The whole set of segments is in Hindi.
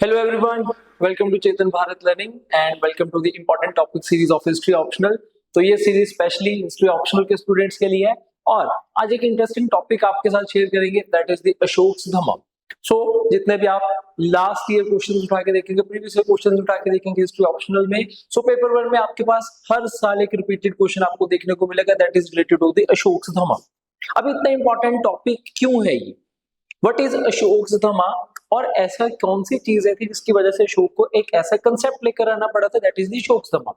Hello everyone, welcome to Chetan Bharat Learning and welcome to the important topic series of History Optional। तो ये सीरीज स्पेशली हिस्ट्री ऑप्शनल के स्टूडेंट्स के लिए है और आज एक इंटरेस्टिंग टॉपिक आपके साथ शेयर करेंगे दैट इज द अशोकधमा। जितने भी आप लास्ट ईयर क्वेश्चन उठा के देखेंगे, प्रीवियस ईयर क्वेश्चन उठा के देखेंगे हिस्ट्री ऑप्शनल में, पेपर वन में आपके पास हर साल एक रिपीटेड क्वेश्चन आपको देखने को मिलेगा that is related to the अशोकधमा। अब इतना इंपॉर्टेंट टॉपिक क्यों है ये, व्हाट इज अशोकधमा और ऐसा कौन सी चीजें थी जिसकी वजह से अशोक को एक ऐसा कंसेप्ट लेकर आना पड़ा था दैट इज द अशोकधमा।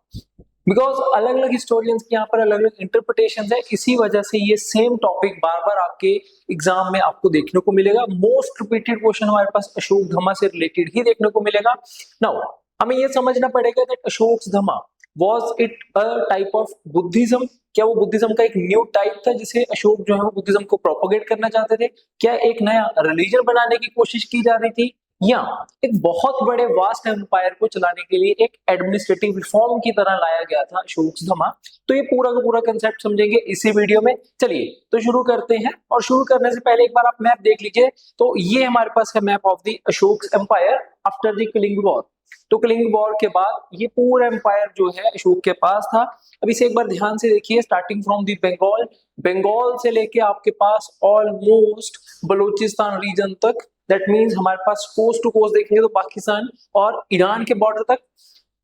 बिकॉज अलग अलग हिस्टोरियंस के यहाँ पर अलग अलग इंटरप्रिटेशंस है, इसी वजह से ये सेम टॉपिक बार बार आपके एग्जाम में आपको देखने को मिलेगा। मोस्ट रिपीटेड क्वेश्चन हमारे पास अशोकधमा से रिलेटेड ही देखने को मिलेगा। नाउ हमें ये समझना पड़ेगा that अशोकधमा was it a type of Buddhism. क्या वो बुद्धिज्म का एक न्यू टाइप था जिसे अशोक जो है वो बुद्धिज्म को प्रोपोगेट करना चाहते थे? क्या एक नया रिलीजन बनाने की कोशिश की जा रही थी, या एक बहुत बड़े वास्ट एम्पायर को चलाने के लिए एक एडमिनिस्ट्रेटिव रिफॉर्म की तरह लाया गया था अशोकधमा? तो ये पूरा का पूरा कंसेप्ट समझेंगे इसी वीडियो में। चलिए तो शुरू करते हैं, और शुरू करने से पहले एक बार आप मैप देख लीजिए। तो ये हमारे पास है map of the Ashoka empire after the Kalinga war. तो कलिंग वॉर के बाद ये पूरा एम्पायर जो है अशोक के पास था। अब इसे एक बार ध्यान से देखिए, starting from the Bengal, Bengal से लेके आपके पास ऑलमोस्ट बलूचिस्तान रीजन तक, दैट मींस हमारे पास कोस्ट टू कोस्ट देखेंगे तो पाकिस्तान और ईरान के बॉर्डर तक।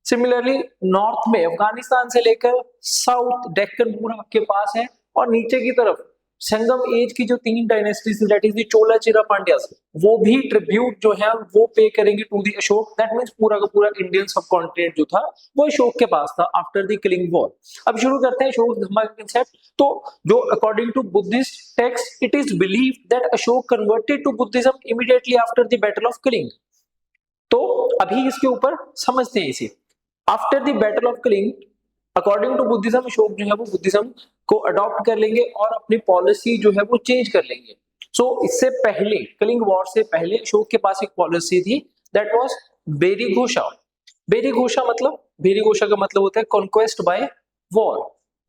सिमिलरली नॉर्थ में अफगानिस्तान से लेकर साउथ डेक्कन पूरा आपके पास है, और नीचे की तरफ संगम एज की जो तीन dynasties that is the Chola Chera Pandyas, वो भी ट्रिब्यूट जो है वो पे करेंगे to the Ashoka. That means पूरा का पूरा इंडियन सब कॉन्टिनेंट जो था वो अशोक के पास था आफ्टर द किलिंग वॉर। अब शुरू करते हैं अशोकधमा का कंसेप्ट। तो जो according to Buddhist text it is believed that Ashoka converted to Buddhism immediately after the battle of killing. तो अभी इसके ऊपर समझते हैं इसे। After the battle of killing according to Buddhism Ashoka जो है वो बुद्धिज्म को अडॉप्ट कर लेंगे और अपनी पॉलिसी जो है वो चेंज कर लेंगे। इससे पहले कलिंग वॉर से पहले अशोक के पास एक पॉलिसी थी दैट वाज बेरीघोषा। बेरीघोषा का मतलब होता है कॉन्क्वेस्ट बाय वॉर।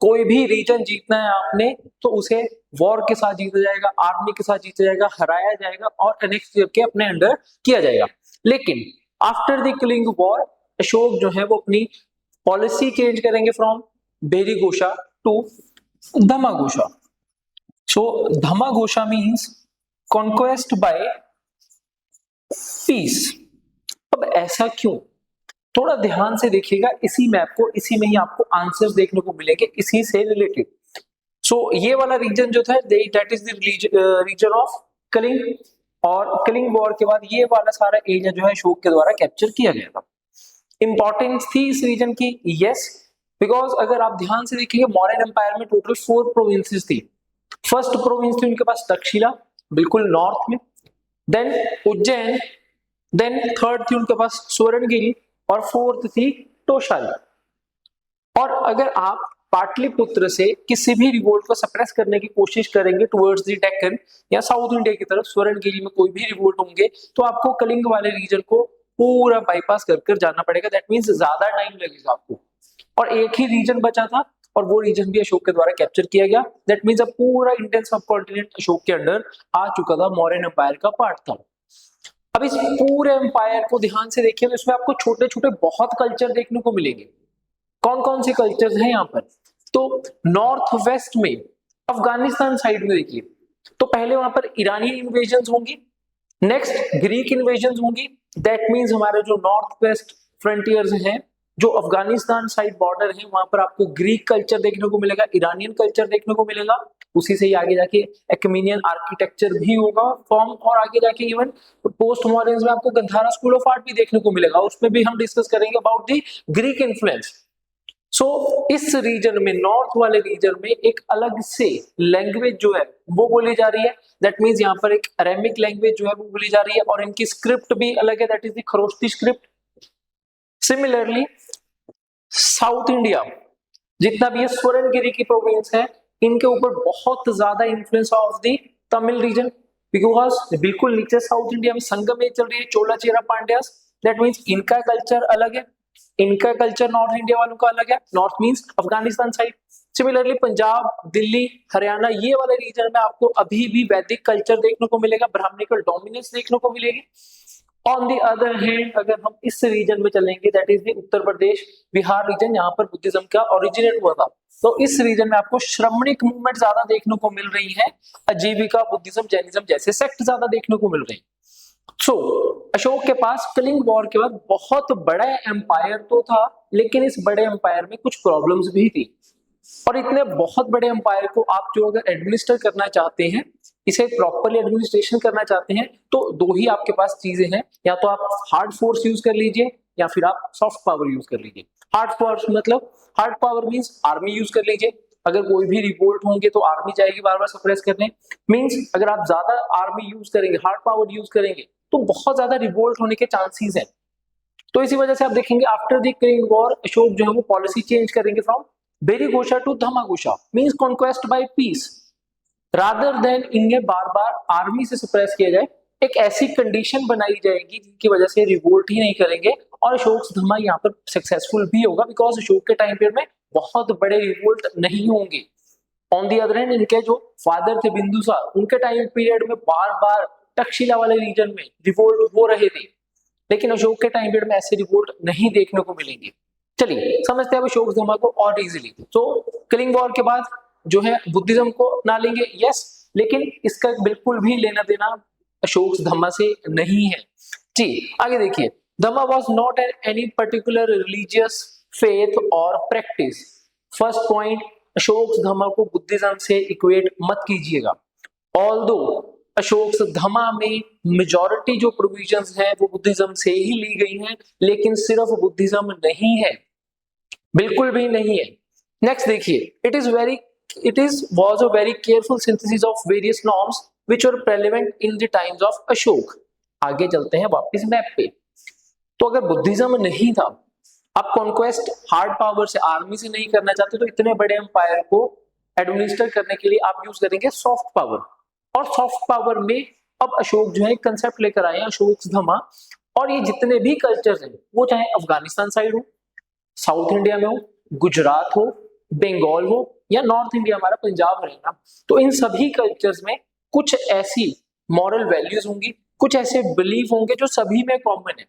कोई भी रीजन जीतना है आपने तो उसे वॉर के साथ जीता जाएगा, आर्मी के साथ जीता जाएगा, हराया जाएगा और अनेक्स करके अपने अंडर किया जाएगा। लेकिन after the killing war Ashok जो है वो अपनी पॉलिसी चेंज करेंगे from Bherighosha to Dhammaghosha. Dhammaghosha means conquest by peace. अब ऐसा क्यों, थोड़ा ध्यान से देखिएगा इसी मैप को, इसी में ही आपको आंसर्स देखने को मिलेंगे इसी से रिलेटेड। ये वाला रीजन जो था that is the region of Kalinga, और कलिंग वॉर के बाद ये वाला सारा एरिया जो है अशोक के द्वारा कैप्चर किया गया था। इंपॉर्टेंस थी इस रीजन की, यस, बिकॉज अगर आप ध्यान से देखेंगे मौर्यन एम्पायर में टोटल 4 प्रोविंसेस थी। फर्स्ट प्रोविंस थी उनके पास तक्षशिला बिल्कुल नॉर्थ में, देन उज्जैन, देन थर्ड थी उनके पास स्वर्णगिरी, और फोर्थ थी तोशाली। और अगर आप पाटलिपुत्र से किसी भी रिवोल्ट को सप्रेस करने की कोशिश करेंगे टुवर्ड्स द डेक्कन या साउथ इंडिया की तरफ, स्वर्णगिरी में कोई भी रिवोल्ट होंगे तो आपको कलिंग वाले रीजन को पूरा बाईपास कर जाना पड़ेगा। दैट मींस ज्यादा टाइम लगेगा आपको, और एक ही रीजन बचा था और वो रीजन भी अशोक के द्वारा कैप्चर किया गया। दैट मींस अब पूरा इंडियन सब कॉन्टिनेंट अशोक के अंडर आ चुका था, मौर्यन एम्पायर का पार्ट था। अब इस पूरे एम्पायर को ध्यान से देखिए तो इसमें आपको छोटे छोटे बहुत कल्चर देखने को मिलेंगे। कौन कौन से कल्चर्स हैं यहाँ पर? तो नॉर्थ वेस्ट में अफगानिस्तान साइड में देखिए, तो पहले वहां पर ईरानी इन्वेजन होंगी, नेक्स्ट ग्रीक इन्वेजन होंगी। दैट मींस हमारे जो नॉर्थ वेस्ट फ्रंटियर्स हैं, जो अफगानिस्तान साइड बॉर्डर है, वहां पर आपको ग्रीक कल्चर देखने को मिलेगा, ईरानियन कल्चर देखने को मिलेगा। उसी से ही आगे जाके एक्मेनियन आर्किटेक्चर भी होगा फॉर्म, और आगे जाके इवन पोस्ट मॉडर्न में आपको गंधारा स्कूल ऑफ आर्ट भी देखने को मिलेगा। उसमें भी हम डिस्कस करेंगे अबाउट द ग्रीक इन्फ्लुएंस। इस रीजन में, नॉर्थ वाले रीजन में एक अलग से लैंग्वेज जो है वो बोली जा रही है। दैट मींस यहाँ पर एक अरेमिक लैंग्वेज जो है वो बोली जा रही है, और इनकी स्क्रिप्ट भी अलग है, that is the Kharosthi script. Similarly south India जितना भी स्वर्णगिरी की प्रोविंस है, इनके ऊपर बहुत ज्यादा influence of the Tamil region, because बिल्कुल नीचे साउथ इंडिया में संगम एज चल रही है, चोला चेरा पांड्यास। दैट मींस इनका कल्चर अलग है, इनका कल्चर नॉर्थ इंडिया वालों का अलग है, north means Afghanistan side. Similarly Punjab, Delhi, Haryana, ये वाले रीजन में आपको अभी भी वैदिक कल्चर देखने को मिलेगा, ब्राह्मणिकल डोमिनेंस देखने को मिलेगी। ऑन द अदर हैंड अगर हम इस रीजन में चलेंगे, that is the Uttar Pradesh Bihar region, यहाँ पर बुद्धिज्म का ओरिजिनेट हुआ था, तो इस रीजन में आपको श्रमणिक मूवमेंट ज्यादा देखने को मिल रही है, आजीविका बुद्धिज्म जैनिज्म जैसे सेक्ट ज्यादा देखने को मिल रहे हैं। सो अशोक के पास कलिंग वॉर के बाद बहुत बड़ा एम्पायर तो था, लेकिन इस बड़े एम्पायर में कुछ प्रॉब्लम्स भी थी, और इतने बहुत बड़े एम्पायर को आप जो अगर एडमिनिस्टर करना चाहते हैं, इसे प्रॉपरली एडमिनिस्ट्रेशन करना चाहते हैं, तो दो ही आपके पास चीजें हैं, या तो आप हार्ड फोर्स यूज कर लीजिए या फिर आप सॉफ्ट पावर यूज कर लीजिए। हार्ड फोर्स मतलब hard power means army use कर लीजिए, अगर कोई भी रिवोल्ट होंगे तो आर्मी जाएगी बार बार सप्रेस करने, मींस अगर आप ज्यादा आर्मी यूज करेंगे, हार्ड पावर यूज करेंगे, तो बहुत ज्यादा रिवोल्ट होने के चांसेस हैं। तो इसी वजह से आप देखेंगे after the Kalinga war Ashok जो है वो पॉलिसी चेंज करेंगे from Bherighosha to Dhammaghosha, means conquest by peace, rather than इन्हें बार बार आर्मी से सप्रेस किया जाए, एक ऐसी कंडीशन बनाई जाएगी जिनकी वजह से रिवोल्ट ही नहीं करेंगे, और अशोक धमा यहाँ पर सक्सेसफुल भी होगा, बिकॉज अशोक के टाइम पीरियड में बहुत बड़े रिवोल्ट नहीं होंगे। ऑन दी अदर हैंड इनके जो फादर थे बिंदुसार, उनके टाइम पीरियड में बार बार तक्षशिला वाले रीजन में रिवोल्ट हो रहे थे, लेकिन अशोक के टाइम पीरियड में ऐसे रिवोल्ट नहीं देखने को मिलेंगे। चलिए समझते हैं अशोक धमा को और इजीली। तो कलिंग वॉर के बाद जो है बुद्धिज्म को अपना लेंगे, यस, लेकिन इसका बिल्कुल भी लेना देना अशोक धम्मा से नहीं है जी। आगे देखिए, Dhamma was not any particular religious faith और practice. First point, Ashok Dhamma को बुद्धिज्म से इक्वेट मत कीजिएगा। ऑल्दो अशोक धम्मा में मेजॉरिटी जो प्रोविजंस है वो बुद्धिज्म से ही ली गई हैं, लेकिन सिर्फ बुद्धिज्म नहीं है, बिल्कुल भी नहीं है। नेक्स्ट देखिए, it was a very careful synthesis of various norms which were prevalent in the times of Ashok. आगे चलते हैं वापस मैप पे। तो अगर बुद्धिज्म नहीं था, आप कॉन्क्वेस्ट हार्ड पावर से, आर्मी से नहीं करना चाहते, तो इतने बड़े एम्पायर को एडमिनिस्टर करने के लिए आप यूज करेंगे सॉफ्ट पावर, और सॉफ्ट पावर में अब अशोक जो है कंसेप्ट लेकर आए हैं अशोक धमा, और ये जितने भी कल्चर्स हैं वो चाहे अफगानिस्तान साइड हो, साउथ इंडिया में हो, गुजरात हो, बंगाल हो, या नॉर्थ इंडिया हमारा पंजाब रहेगा, तो इन सभी कल्चर्स में कुछ ऐसी मॉरल वैल्यूज होंगी, कुछ ऐसे बिलीफ होंगे जो सभी में कॉमन है।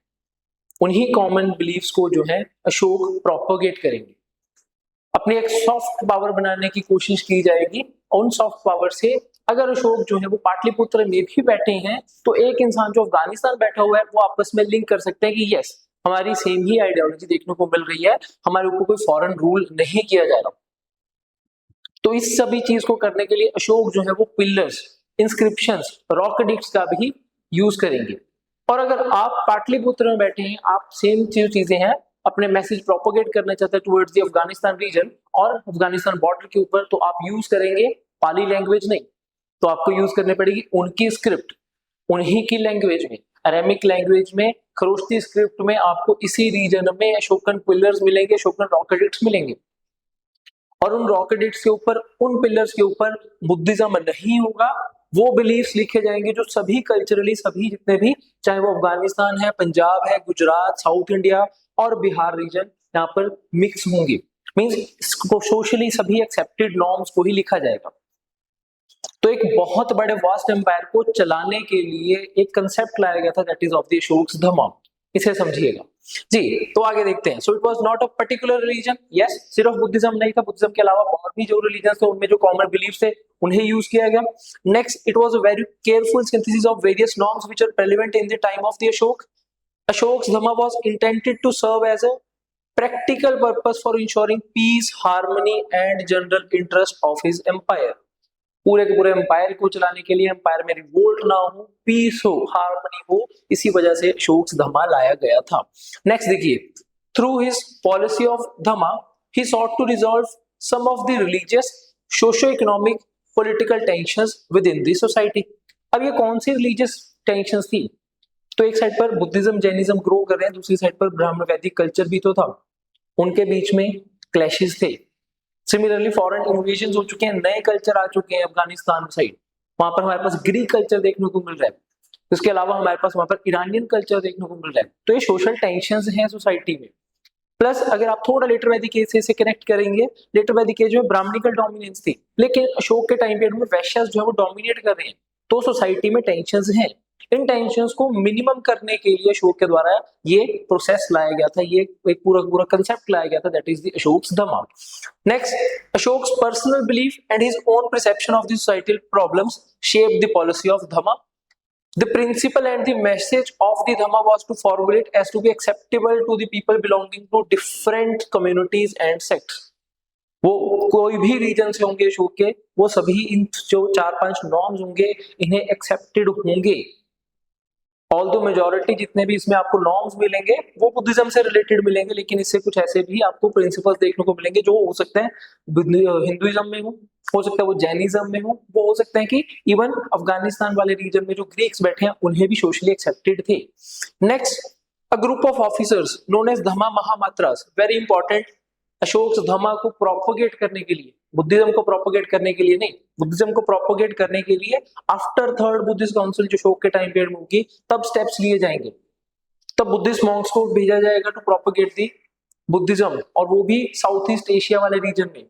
उन्हीं कॉमन बिलीफ्स को जो है अशोक प्रोपोगेट करेंगे, अपनी एक सॉफ्ट पावर बनाने की कोशिश की जाएगी। उन सॉफ्ट पावर से अगर अशोक जो है वो पाटलिपुत्र में भी बैठे हैं, तो एक इंसान जो अफगानिस्तान बैठा हुआ है वो आपस में लिंक कर सकते हैं कि यस, हमारी सेम ही आइडियोलॉजी देखने को मिल रही है, हमारे ऊपर कोई फॉरेन रूल नहीं किया जा रहा। तो इस सभी चीज को करने के लिए अशोक जो है वो पिलर्स, इंस्क्रिप्शंस, रॉक एडिक्ट्स का भी यूज करेंगे। और अगर आप पाटलिपुत्र में बैठे हैं, आप सेम चीजें हैं, अपने मैसेज प्रोपोगेट करना चाहते हैं टुवर्ड्स द अफगानिस्तान रीजन और अफगानिस्तान बॉर्डर के ऊपर, तो आप यूज करेंगे पाली लैंग्वेज नहीं, तो आपको यूज करनी पड़ेगी उनकी स्क्रिप्ट, उन्हीं की लैंग्वेज में, अरेमिक लैंग्वेज में, खरोष्टी स्क्रिप्ट में आपको इसी रीजन में अशोकन पिलर्स मिलेंगे, अशोकन रॉक एडिक्ट्स मिलेंगे, और उन रॉक एडिक्ट्स के ऊपर, उन पिलर्स के ऊपर बुद्धिज्म नहीं होगा, वो बिलीफ्स लिखे जाएंगे जो सभी कल्चरली, सभी जितने भी, चाहे वो अफगानिस्तान है, पंजाब है, गुजरात, साउथ इंडिया और बिहार रीजन, यहाँ पर मिक्स होंगे, मींस सोशली सभी एक्सेप्टेड नॉर्म्स को ही लिखा जाएगा। तो एक बहुत बड़े वास्ट एम्पायर को चलाने के लिए एक कंसेप्ट लाया गया था, that is of the Ashok Dhamma, इसे समझिएगा जी। तो आगे देखते हैं। So it was not a particular religion, yes, सिर्फ बुद्धिज्म नहीं था, बुद्धिज्म के अलावा और भी जो रिलीजन थे उनमें जो कॉमन बिलीफ्स थे उन्हें यूज किया गया। Next, it was a very careful synthesis of various norms which are prevalent in the time of the Ashok. Ashok Dhamma was intended to serve as a practical purpose for ensuring peace, harmony and general interest of his empire। पूरे के पूरे एम्पायर को चलाने के लिए, एम्पायर में रिवोल्ट ना हो, पीस हो, हार्मनी हो, इसी वजह से अशोक धमा लाया गया था। नेक्स्ट देखिए, through his policy of Dhamma he sought to resolve some of the religious, socio economic, political tensions within the society. अब ये कौन सी रिलीजियस टेंशंस थी? तो एक साइड पर बुद्धिज्म जैनिज्म ग्रो कर रहे हैं, दूसरी साइड पर ब्राह्मण वैदिक कल्चर भी तो था, उनके बीच में क्लैशेस थे। सिमिलरली फॉरेन इन्वेजन हो चुके हैं, नए कल्चर आ चुके हैं अफगानिस्तान साइड, वहां पर हमारे पास ग्रीक कल्चर देखने को मिल रहा है, इसके अलावा हमारे पास वहां पर ईरानियन कल्चर देखने को मिल रहा है। तो ये सोशल टेंशंस हैं सोसाइटी में। प्लस अगर आप थोड़ा लेटर वैदिक एज से कनेक्ट करेंगे, लेटर वैदिक एज में ब्राह्मणिकल डोमिनेंस थी, लेकिन अशोक के टाइम पीरियड में वैश्यास जो है वो डोमिनेट कर रहे हैं, तो सोसाइटी में टेंशंस हैं। इन टेंशंस को मिनिमम करने के लिए अशोक के द्वारा ये प्रोसेस लाया गया था, ये एक पूरा कंसेप्ट लाया गया था, that is the Ashok's Dhamma. Next, Ashok's personal belief and his own perception of the societal problems shape the policy of Dhamma. The principle and the message of the Dhamma was to formulate as to be acceptable to the people belonging to different communities and sects. वो कोई भी रीजन से होंगे अशोक के, वो सभी इन जो 4-5 नॉर्म्स होंगे इन्हें एक्सेप्टेड होंगे। ऑल्दो मेजॉरिटी जितने भी इसमें आपको नॉर्म्स मिलेंगे वो बुद्धिज्म से रिलेटेड मिलेंगे, लेकिन इससे कुछ ऐसे भी आपको प्रिंसिपल्स देखने को मिलेंगे जो हो सकते हैं हिंदुइज्म में हो सकता है वो जैनिज्म में वो हो सकते हैं कि इवन अफगानिस्तान वाले रीजन में जो ग्रीक्स बैठे हैं उन्हें भी सोशली एक्सेप्टेड थे। Next, a group of officers known as Dhamma Mahamatras, very important, Ashok Dhamma को प्रोपोगेट करने के लिए, बुद्धिज्म को प्रोपोगेट करने के लिए नहीं, बुद्धिज्म को प्रोपोगेट करने के लिए आफ्टर थर्ड बुद्धिस्ट काउंसिल जो अशोक के टाइम पीरियड में होगी तब स्टेप्स लिए जाएंगे, तब बुद्धिस्ट मॉन्क्स को भेजा जाएगा टू प्रोपोगेट दी बुद्धिज्म, और वो भी साउथ ईस्ट एशिया वाले रीजन में।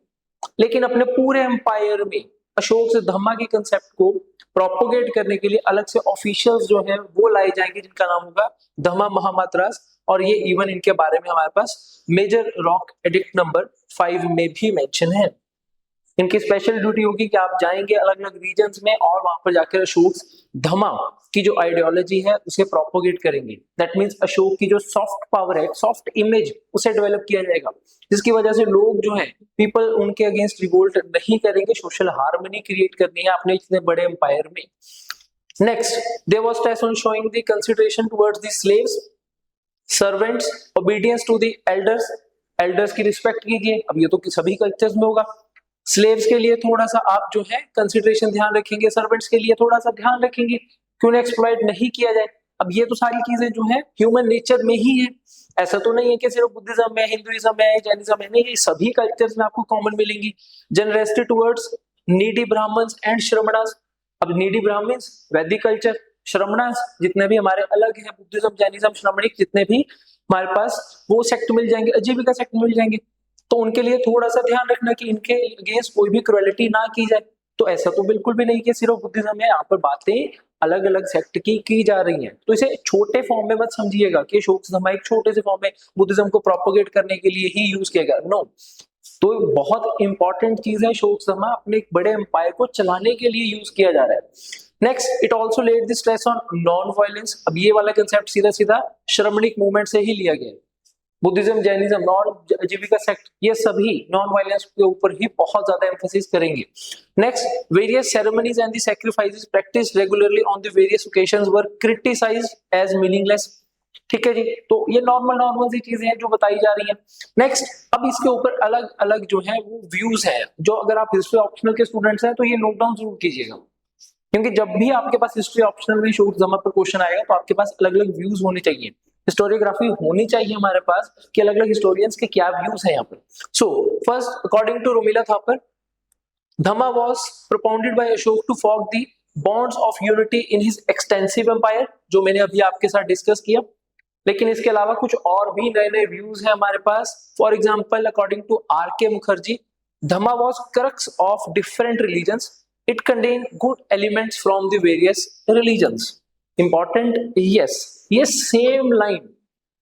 लेकिन अपने पूरे एम्पायर में अशोक से धम्मा के कंसेप्ट को प्रोपोगेट करने के लिए अलग से ऑफिशियल्स जो है वो लाए जाएंगे जिनका नाम होगा धम्मा महामात्रास, और ये इवन इनके बारे में हमारे पास मेजर रॉक एडिक्ट नंबर 5 में भी मेंशन है। इनकी स्पेशल ड्यूटी होगी कि आप जाएंगे अलग अलग रीजन्स में और वहां पर जाकर अशोक धम्मा की जो आइडियोलॉजी है उसे प्रोपोगेट करेंगे। दैट मींस अशोक की जो सॉफ्ट पावर है, सॉफ्ट इमेज, उसे डेवलप किया जाएगा, जिसकी वजह से लोग जो हैं पीपल उनके अगेंस्ट रिवोल्ट नहीं करेंगे, सोशल हार्मनी क्रिएट करनी है अपने इतने बड़े एम्पायर में। Next, there was stress on showing the consideration towards the slaves, servants, obedience to the elders, elders की रिस्पेक्ट कीजिए। अब ये तो सभी कल्चर्स में होगा। स्लेव्स के लिए थोड़ा सा आप जो है कंसीडरेशन ध्यान रखेंगे, सर्वेंट्स के लिए थोड़ा सा ध्यान रखेंगे कि उन्हें एक्सप्लॉइट नहीं किया जाए। अब ये तो सारी चीजें जो है ह्यूमन नेचर में ही है, ऐसा तो नहीं है कि सिर्फ बुद्धिज्म में, हिंदुइज्म में, जैनिज्म में नहीं, ये सभी कल्चर्स में आपको कॉमन मिलेंगी। Generosity towards needy Brahmins and श्रमणास। अब नीडी ब्राह्मण्स वैदिक कल्चर, श्रमणास जितने भी हमारे अलग है बुद्धिज्म, जैनिज्म, श्रमणिक जितने भी हमारे पास वो सेक्ट मिल जाएंगे, आजीविका सेक्ट मिल जाएंगे, तो उनके लिए थोड़ा सा ध्यान रखना कि इनके अगेंस्ट कोई भी क्रुएलिटी ना की जाए। तो ऐसा तो बिल्कुल भी नहीं कि सिर्फ बुद्धिज्म में, यहाँ पर बातें अलग अलग सेक्ट की जा रही हैं, तो इसे छोटे फॉर्म में मत समझिएगा कि अशोक धम्मा एक छोटे से फॉर्म में बुद्धिज्म को प्रोपोगेट करने के लिए ही यूज किया गया, नो। तो बहुत इंपॉर्टेंट चीज है, अशोक धम्मा अपने एक बड़े एम्पायर को चलाने के लिए यूज किया जा रहा है। Next, it also led the stress on non violence. अब ये वाला कंसेप्ट सीधा सीधा श्रमणिक मूवमेंट से ही लिया गया है। बुद्धिज्म, जैनिज्म, नॉन आजीविका सेक्ट, ये सभी नॉन वायलेंस के ऊपर ही बहुत ज्यादा एम्फेसिस करेंगे। Next, various ceremonies and the sacrifices practised regularly on the various occasions were criticised as meaningless. ठीक है जी, तो ये नॉर्मल सी चीजें हैं जो बताई जा रही हैं। नेक्स्ट, अब इसके ऊपर अलग अलग जो है वो व्यूज है, जो अगर आप हिस्ट्री ऑप्शनल के स्टूडेंट्स हैं तो ये नोट डाउन जरूर कीजिएगा, क्योंकि जब भी आपके पास हिस्ट्री ऑप्शनल में अशोक धम्मा पर क्वेश्चन आएगा तो आपके पास अलग अलग व्यूज होने चाहिए, हिस्टोरियोग्राफी होनी चाहिए हमारे पास कि अलग अलग हिस्टोरियंस के क्या व्यूज हैं यहाँ पर। So first, according to Romila Thapar, Dhamma was propounded by Ashoka to form the bonds of unity in his extensive empire, जो मैंने अभी आपके साथ डिस्कस किया। लेकिन इसके अलावा कुछ और भी नए नए व्यूज हैं हमारे पास। For example, according to R K. Mukherjee, Dhamma was crux of different religions, it contain good elements from the various religions. Important, yes, ये सेम लाइन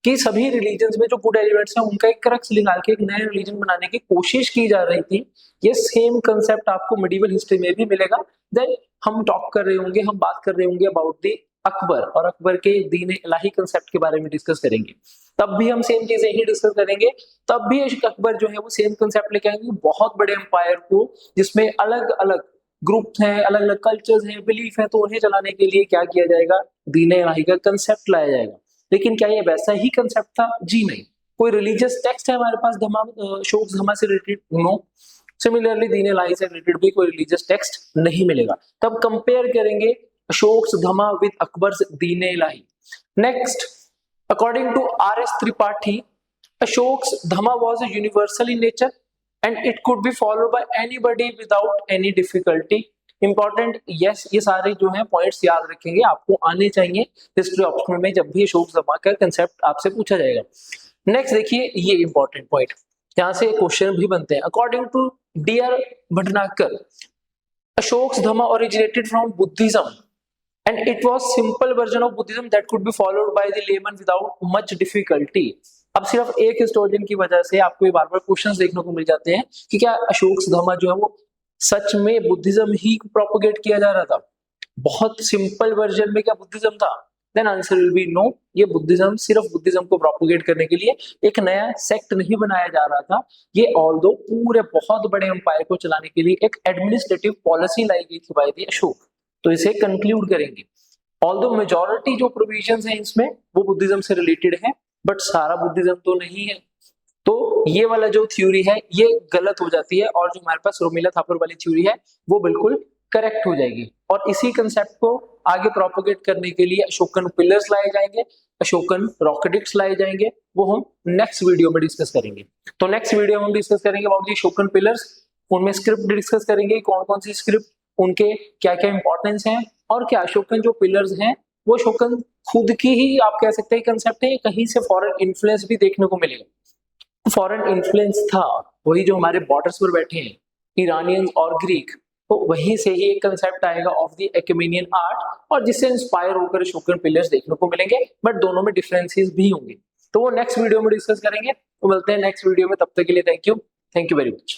कि सभी रिलीजन्स में जो गुड एलिमेंट्स हैं उनका एक क्रक्स निकाल के एक नया रिलीजन बनाने की कोशिश की जा रही थी। ये सेम कंसेप्ट आपको मिडिवल हिस्ट्री में भी मिलेगा। देन हम टॉक कर रहे होंगे, हम बात कर रहे होंगे अबाउट द अकबर और अकबर के दीन इलाही कंसेप्ट के बारे में डिस्कस करेंगे, तब भी हम सेम चीजें ही डिस्कस करेंगे। तब भी अकबर जो है वो सेम कंसेप्ट लेके आएंगे, बहुत बड़े एम्पायर को जिसमें अलग अलग ग्रुप हैं, अलग अलग कल्चर्स हैं, बिलीफ है, तो उन्हें चलाने के लिए क्या किया जाएगा, दीन इलाही का कंसेप्ट लाया जाएगा। लेकिन क्या ये वैसा ही कंसेप्ट था? जी नहीं। कोई रिलीजियस टेक्स्ट है हमारे पास अशोक धम्मा से रिलेटेड? नो। सिमिलरली दीन इलाही से रिलेटेड भी कोई रिलीजियस टेक्स्ट नहीं मिलेगा। तब कंपेयर करेंगे अशोक धम्मा with Akbar Din Ilahi. Next, according to R S. Tripathi, Ashok Dhamma was a universal in nature and it could be followed by anybody without any difficulty. Important, yes, ये सारे जो हैं पॉइंट्स याद रखेंगे, आपको आने चाहिए हिस्ट्री ऑप्शन में जब भी अशोक धम्मा का कंसेप्ट आपसे पूछा जाएगा। नेक्स्ट देखिए, ये इंपॉर्टेंट पॉइंट, यहाँ से क्वेश्चन भी बनते हैं। According to dear Bhatnagar, Ashoka Dhamma originated from Buddhism and it was simple version of Buddhism that could be followed by the layman without much difficulty. अब सिर्फ एक हिस्टोरियन की वजह से आपको ये बार-बार क्वेश्चंस देखने को मिल जाते हैं कि क्या अशोक सुदामा जो है वो सच में बुद्धिज्म ही प्रोपोगेट किया जा रहा था, बहुत सिंपल वर्जन में क्या बुद्धिज्म था? Then answer will be no, ये बुद्धिज्म सिर्फ बुद्धिज्म को प्रोपोगेट करने के लिए एक नया सेक्ट नहीं बनाया जा रहा था, ये ऑल्दो पूरे बहुत बड़े एम्पायर को चलाने के लिए एक एडमिनिस्ट्रेटिव पॉलिसी लाई गई थी बाय द अशोक। तो इसे कंक्लूड करेंगे, ऑल्दो मेजॉरिटी जो प्रोविजंस हैं इसमें वो बुद्धिज्म से रिलेटेड है, बट सारा बुद्धिज्म तो नहीं है। तो ये वाला जो थ्योरी है ये गलत हो जाती है और जो हमारे पास रोमिला थापर वाली थ्योरी है वो बिल्कुल करेक्ट हो जाएगी। और इसी कंसेप्ट को आगे प्रोपोगेट करने के लिए अशोकन पिलर्स लाए जाएंगे, अशोकन रॉकेटिक्स लाए जाएंगे, वो हम नेक्स्ट वीडियो में डिस्कस करेंगे। तो नेक्स्ट वीडियो में हम डिस्कस करेंगे अबाउट दी अशोकन पिलर्स, उनमें स्क्रिप्ट डिस्कस करेंगे, कौन कौन सी स्क्रिप्ट, उनके क्या क्या इंपॉर्टेंस है, और क्या अशोकन जो पिलर्स हैं वो अशोकन खुद की ही आप कह सकते हैं कंसेप्ट है, कहीं से फॉरेन इन्फ्लुएंस भी देखने को मिलेगा। फॉरेन इन्फ्लुएंस था वही जो हमारे बॉर्डर्स पर बैठे हैं ईरानियंस और ग्रीक, तो वहीं से ही एक कंसेप्ट आएगा ऑफ द एक्मेनियन आर्ट, और जिससे इंस्पायर होकर अशोकन पिलर्स देखने को मिलेंगे, बट दोनों में डिफरेंसेस भी होंगे। तो वो नेक्स्ट वीडियो में डिस्कस करेंगे। तो मिलते हैं नेक्स्ट वीडियो में, तब तक के लिए थैंक यू वेरी मच।